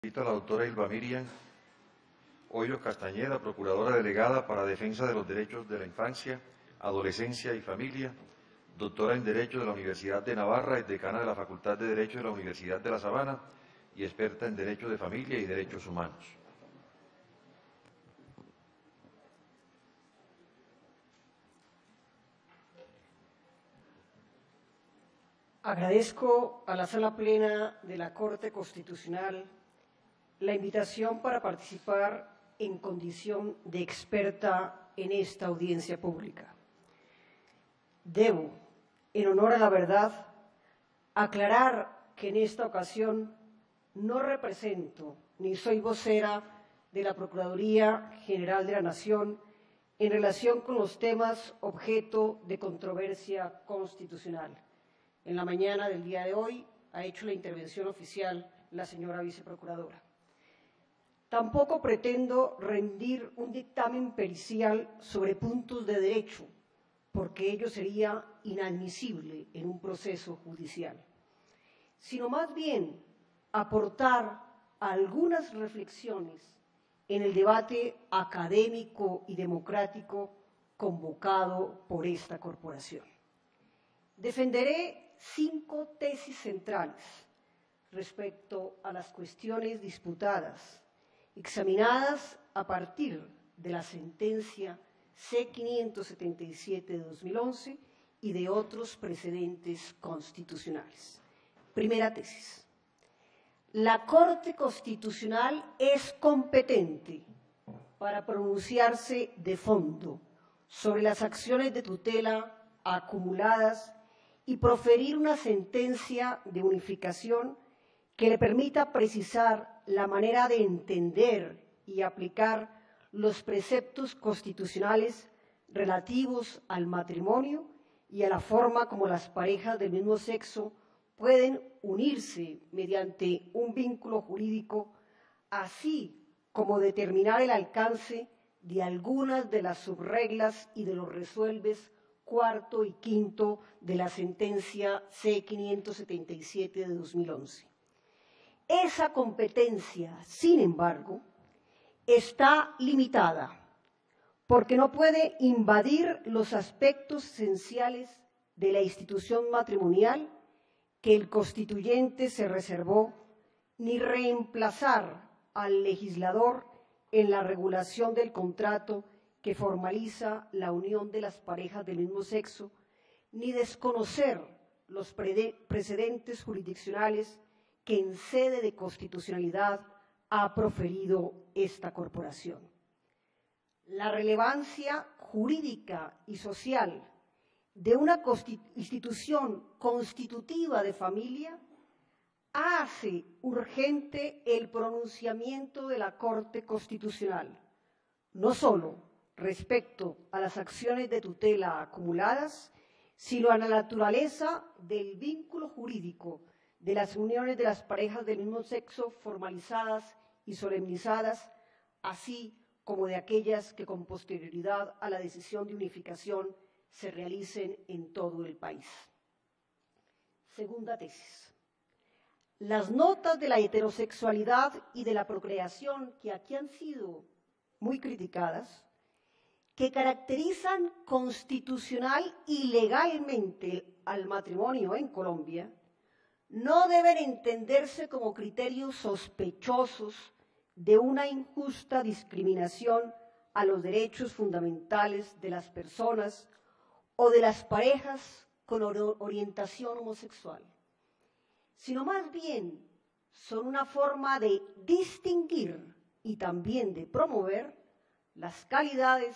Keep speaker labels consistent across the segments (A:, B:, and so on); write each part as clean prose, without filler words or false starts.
A: A la doctora Ilva Miriam Hoyos Castañeda, Procuradora Delegada para Defensa de los Derechos de la Infancia, Adolescencia y Familia, doctora en Derecho de la Universidad de Navarra, es decana de la Facultad de Derecho de la Universidad de La Sabana y experta en Derecho de Familia y Derechos Humanos.
B: Agradezco a la Sala Plena de la Corte Constitucional la invitación para participar en condición de experta en esta audiencia pública. Debo, en honor a la verdad, aclarar que en esta ocasión no represento ni soy vocera de la Procuraduría General de la Nación en relación con los temas objeto de controversia constitucional. En la mañana del día de hoy ha hecho la intervención oficial la señora viceprocuradora. Tampoco pretendo rendir un dictamen pericial sobre puntos de derecho, porque ello sería inadmisible en un proceso judicial, sino más bien aportar algunas reflexiones en el debate académico y democrático convocado por esta corporación. Defenderé 5 tesis centrales respecto a las cuestiones disputadas, examinadas a partir de la sentencia C-577 de 2011 y de otros precedentes constitucionales. Primera tesis. La Corte Constitucional es competente para pronunciarse de fondo sobre las acciones de tutela acumuladas y proferir una sentencia de unificación que le permita precisar la manera de entender y aplicar los preceptos constitucionales relativos al matrimonio y a la forma como las parejas del mismo sexo pueden unirse mediante un vínculo jurídico, así como determinar el alcance de algunas de las subreglas y de los resuelves cuarto y quinto de la sentencia C-577 de 2011. Esa competencia, sin embargo, está limitada porque no puede invadir los aspectos esenciales de la institución matrimonial que el constituyente se reservó, ni reemplazar al legislador en la regulación del contrato que formaliza la unión de las parejas del mismo sexo, ni desconocer los precedentes jurisdiccionales que en sede de constitucionalidad ha proferido esta corporación. La relevancia jurídica y social de una institución constitutiva de familia hace urgente el pronunciamiento de la Corte Constitucional, no solo respecto a las acciones de tutela acumuladas, sino a la naturaleza del vínculo jurídico de las uniones de las parejas del mismo sexo formalizadas y solemnizadas, así como de aquellas que con posterioridad a la decisión de unificación se realicen en todo el país. Segunda tesis. Las notas de la heterosexualidad y de la procreación, que aquí han sido muy criticadas, que caracterizan constitucional y legalmente al matrimonio en Colombia, no deben entenderse como criterios sospechosos de una injusta discriminación a los derechos fundamentales de las personas o de las parejas con orientación homosexual, sino más bien son una forma de distinguir y también de promover las calidades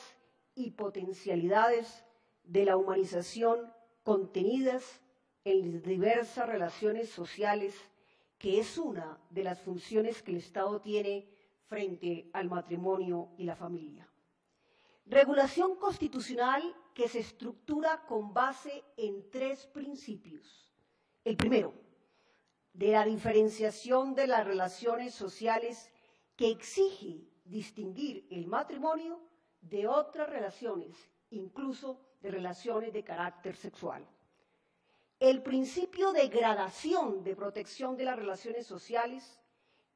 B: y potencialidades de la humanización contenidas en las diversas relaciones sociales, que es una de las funciones que el Estado tiene frente al matrimonio y la familia. Regulación constitucional que se estructura con base en 3 principios. El primero, de la diferenciación de las relaciones sociales, que exige distinguir el matrimonio de otras relaciones, incluso de relaciones de carácter sexual. El principio de gradación de protección de las relaciones sociales,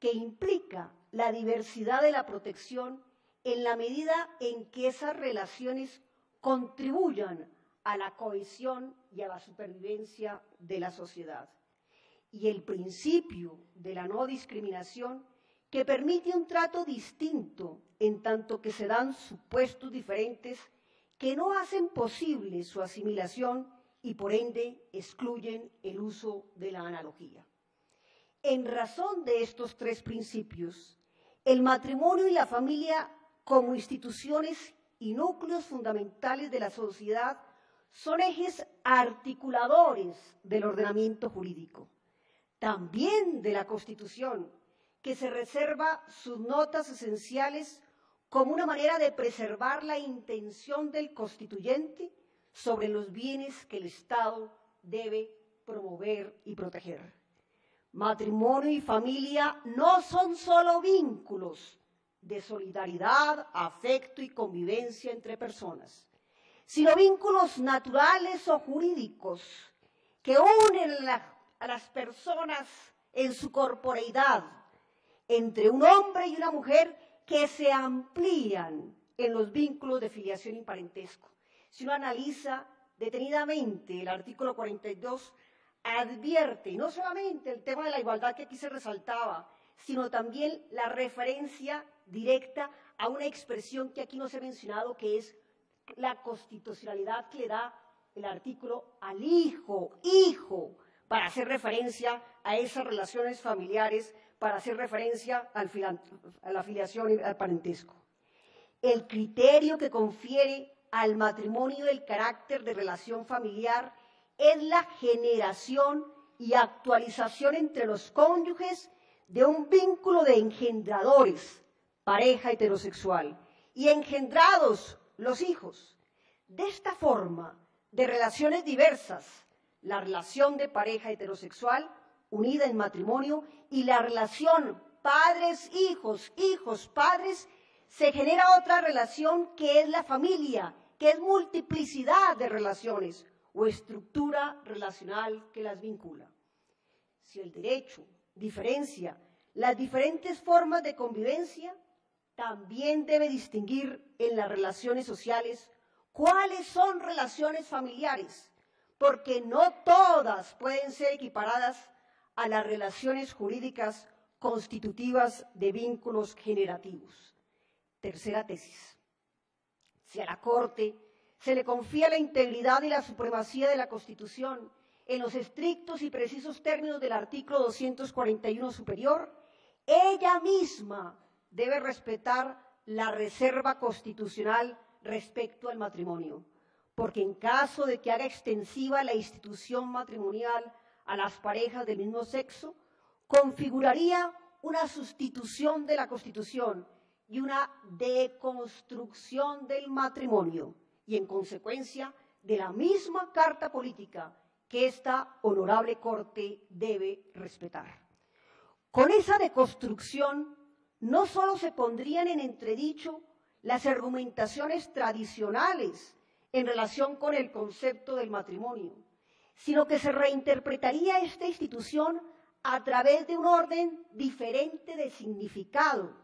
B: que implica la diversidad de la protección en la medida en que esas relaciones contribuyan a la cohesión y a la supervivencia de la sociedad. Y el principio de la no discriminación, que permite un trato distinto en tanto que se dan supuestos diferentes que no hacen posible su asimilación y por ende excluyen el uso de la analogía. En razón de estos tres principios, el matrimonio y la familia como instituciones y núcleos fundamentales de la sociedad son ejes articuladores del ordenamiento jurídico, también de la Constitución, que se reserva sus notas esenciales como una manera de preservar la intención del constituyente sobre los bienes que el Estado debe promover y proteger. Matrimonio y familia no son solo vínculos de solidaridad, afecto y convivencia entre personas, sino vínculos naturales o jurídicos que unen a las personas en su corporeidad, entre un hombre y una mujer que se amplían en los vínculos de filiación y parentesco. Si uno analiza detenidamente el artículo 42, advierte no solamente el tema de la igualdad que aquí se resaltaba, sino también la referencia directa a una expresión que aquí no se ha mencionado, que es la constitucionalidad que le da el artículo al hijo, para hacer referencia a esas relaciones familiares, para hacer referencia a la filiación y al parentesco. El criterio que confiere al matrimonio el carácter de relación familiar es la generación y actualización entre los cónyuges de un vínculo de engendradores, pareja heterosexual, y engendrados los hijos. De esta forma, de relaciones diversas, la relación de pareja heterosexual unida en matrimonio y la relación padres-hijos, hijos-padres, se genera otra relación que es la familia, que es multiplicidad de relaciones o estructura relacional que las vincula. Si el derecho diferencia las diferentes formas de convivencia, también debe distinguir en las relaciones sociales cuáles son relaciones familiares, porque no todas pueden ser equiparadas a las relaciones jurídicas constitutivas de vínculos generativos. Tercera tesis. Si a la Corte se le confía la integridad y la supremacía de la Constitución en los estrictos y precisos términos del artículo 241 superior, ella misma debe respetar la reserva constitucional respecto al matrimonio, porque en caso de que haga extensiva la institución matrimonial a las parejas del mismo sexo, configuraría una sustitución de la Constitución y una deconstrucción del matrimonio y, en consecuencia, de la misma Carta Política que esta honorable Corte debe respetar. Con esa deconstrucción no solo se pondrían en entredicho las argumentaciones tradicionales en relación con el concepto del matrimonio, sino que se reinterpretaría esta institución a través de un orden diferente de significado,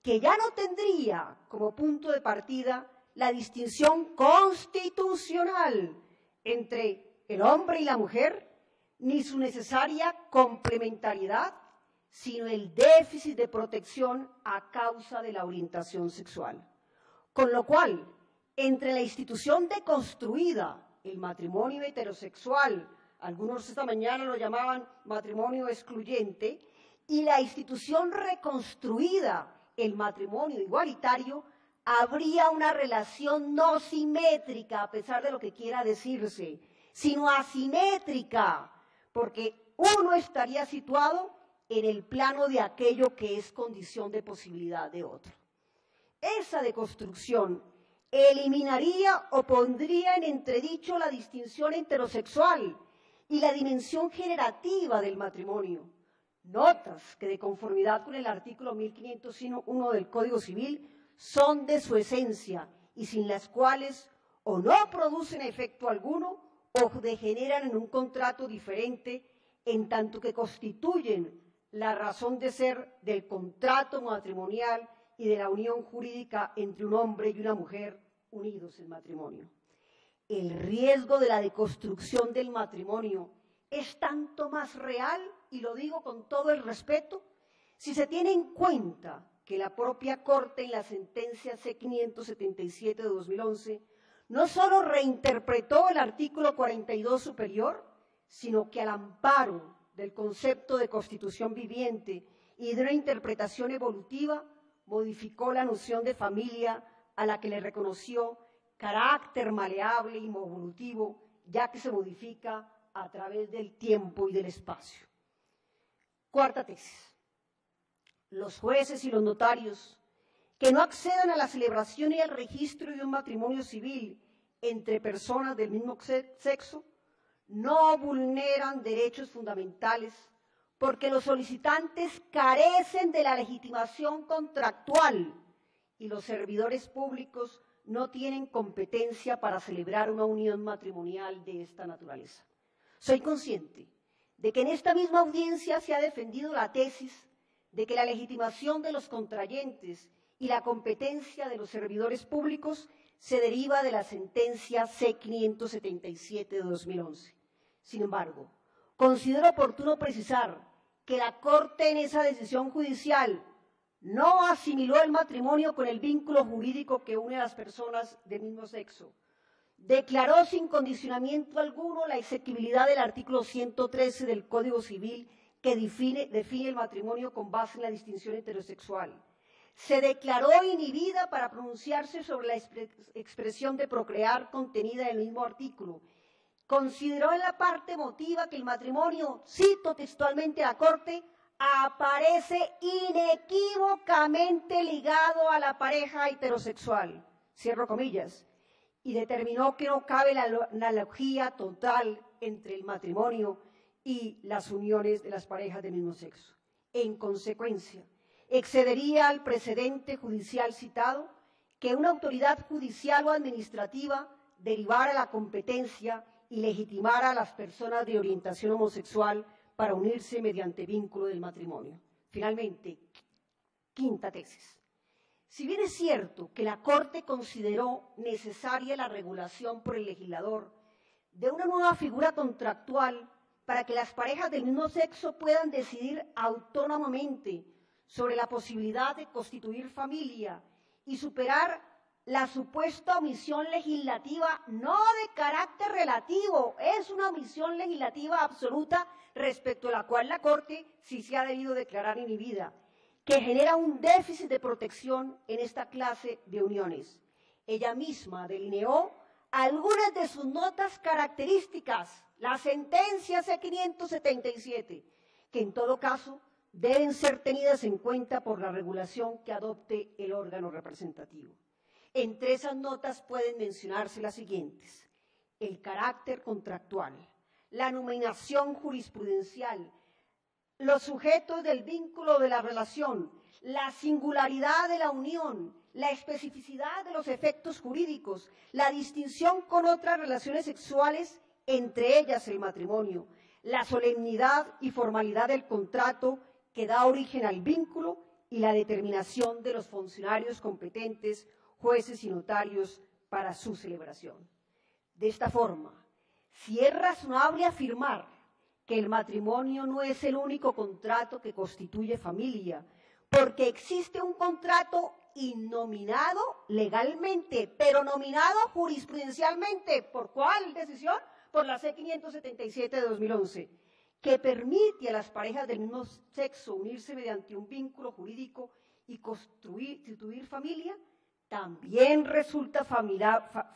B: que ya no tendría como punto de partida la distinción constitucional entre el hombre y la mujer, ni su necesaria complementariedad, sino el déficit de protección a causa de la orientación sexual. Con lo cual, entre la institución deconstruida, el matrimonio heterosexual, algunos esta mañana lo llamaban matrimonio excluyente, y la institución reconstruida, el matrimonio igualitario, habría una relación no simétrica, a pesar de lo que quiera decirse, sino asimétrica, porque uno estaría situado en el plano de aquello que es condición de posibilidad de otro. Esa deconstrucción eliminaría o pondría en entredicho la distinción heterosexual y la dimensión generativa del matrimonio. Notas que, de conformidad con el artículo 1501 del Código Civil, son de su esencia y sin las cuales o no producen efecto alguno o degeneran en un contrato diferente, en tanto que constituyen la razón de ser del contrato matrimonial y de la unión jurídica entre un hombre y una mujer unidos en matrimonio. El riesgo de la deconstrucción del matrimonio es tanto más real, y lo digo con todo el respeto, si se tiene en cuenta que la propia Corte en la sentencia C-577 de 2011 no solo reinterpretó el artículo 42 superior, sino que al amparo del concepto de constitución viviente y de una interpretación evolutiva, modificó la noción de familia a la que le reconoció carácter maleable y evolutivo, ya que se modifica a través del tiempo y del espacio. Cuarta tesis. Los jueces y los notarios que no accedan a la celebración y al registro de un matrimonio civil entre personas del mismo sexo no vulneran derechos fundamentales porque los solicitantes carecen de la legitimación contractual y los servidores públicos no tienen competencia para celebrar una unión matrimonial de esta naturaleza. Soy consciente de que en esta misma audiencia se ha defendido la tesis de que la legitimación de los contrayentes y la competencia de los servidores públicos se deriva de la sentencia C-577 de 2011. Sin embargo, considero oportuno precisar que la Corte en esa decisión judicial no asimiló el matrimonio con el vínculo jurídico que une a las personas del mismo sexo. Declaró sin condicionamiento alguno la exequibilidad del artículo 113 del Código Civil que define el matrimonio con base en la distinción heterosexual. Se declaró inhibida para pronunciarse sobre la expresión de procrear contenida en el mismo artículo. Consideró en la parte emotiva que el matrimonio, cito textualmente a la Corte, aparece inequívocamente ligado a la pareja heterosexual, cierro comillas, y determinó que no cabe la analogía total entre el matrimonio y las uniones de las parejas del mismo sexo. En consecuencia, excedería al precedente judicial citado que una autoridad judicial o administrativa derivara la competencia y legitimara a las personas de orientación homosexual para unirse mediante vínculo del matrimonio. Finalmente, quinta tesis. Si bien es cierto que la Corte consideró necesaria la regulación por el legislador de una nueva figura contractual para que las parejas del mismo sexo puedan decidir autónomamente sobre la posibilidad de constituir familia y superar la supuesta omisión legislativa, no de carácter relativo, es una omisión legislativa absoluta respecto a la cual la Corte sí se ha debido declarar inhibida, que genera un déficit de protección en esta clase de uniones. Ella misma delineó algunas de sus notas características, la sentencia C-577, que en todo caso deben ser tenidas en cuenta por la regulación que adopte el órgano representativo. Entre esas notas pueden mencionarse las siguientes: el carácter contractual, la nominación jurisprudencial, los sujetos del vínculo de la relación, la singularidad de la unión, la especificidad de los efectos jurídicos, la distinción con otras relaciones sexuales, entre ellas el matrimonio, la solemnidad y formalidad del contrato que da origen al vínculo y la determinación de los funcionarios competentes, jueces y notarios para su celebración. De esta forma, si es razonable afirmar que el matrimonio no es el único contrato que constituye familia, porque existe un contrato innominado legalmente, pero nominado jurisprudencialmente. ¿Por cuál decisión? Por la C-577 de 2011, que permite a las parejas del mismo sexo unirse mediante un vínculo jurídico y constituir familia. También resulta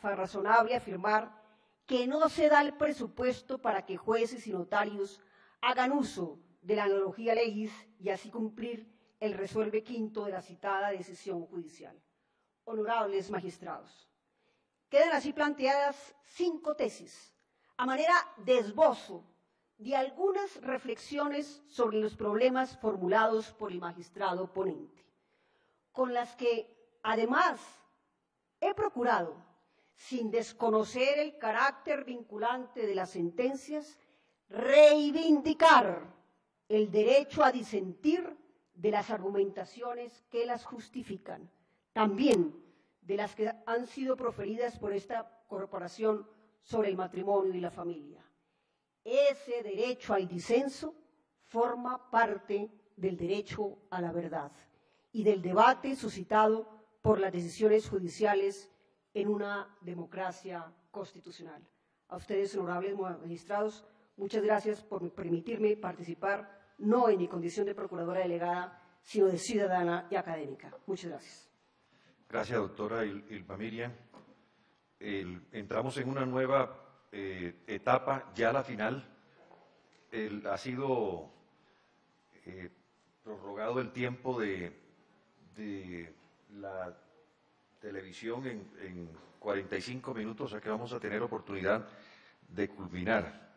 B: razonable afirmar que no se da el presupuesto para que jueces y notarios hagan uso de la analogía legis y así cumplir el resuelve quinto de la citada decisión judicial. Honorables magistrados, quedan así planteadas 5 tesis a manera de esbozo de algunas reflexiones sobre los problemas formulados por el magistrado ponente, con las que además he procurado, sin desconocer el carácter vinculante de las sentencias, reivindicar el derecho a disentir de las argumentaciones que las justifican, también de las que han sido proferidas por esta corporación sobre el matrimonio y la familia. Ese derecho al disenso forma parte del derecho a la verdad y del debate suscitado por las decisiones judiciales en una democracia constitucional. A ustedes, honorables magistrados, muchas gracias por permitirme participar, no en mi condición de procuradora delegada, sino de ciudadana y académica. Muchas gracias.
A: Gracias, doctora Ilma Miriam. Entramos en una nueva etapa, ya la final. Ha sido prorrogado el tiempo de la televisión en 45 minutos, o sea que vamos a tener oportunidad de culminar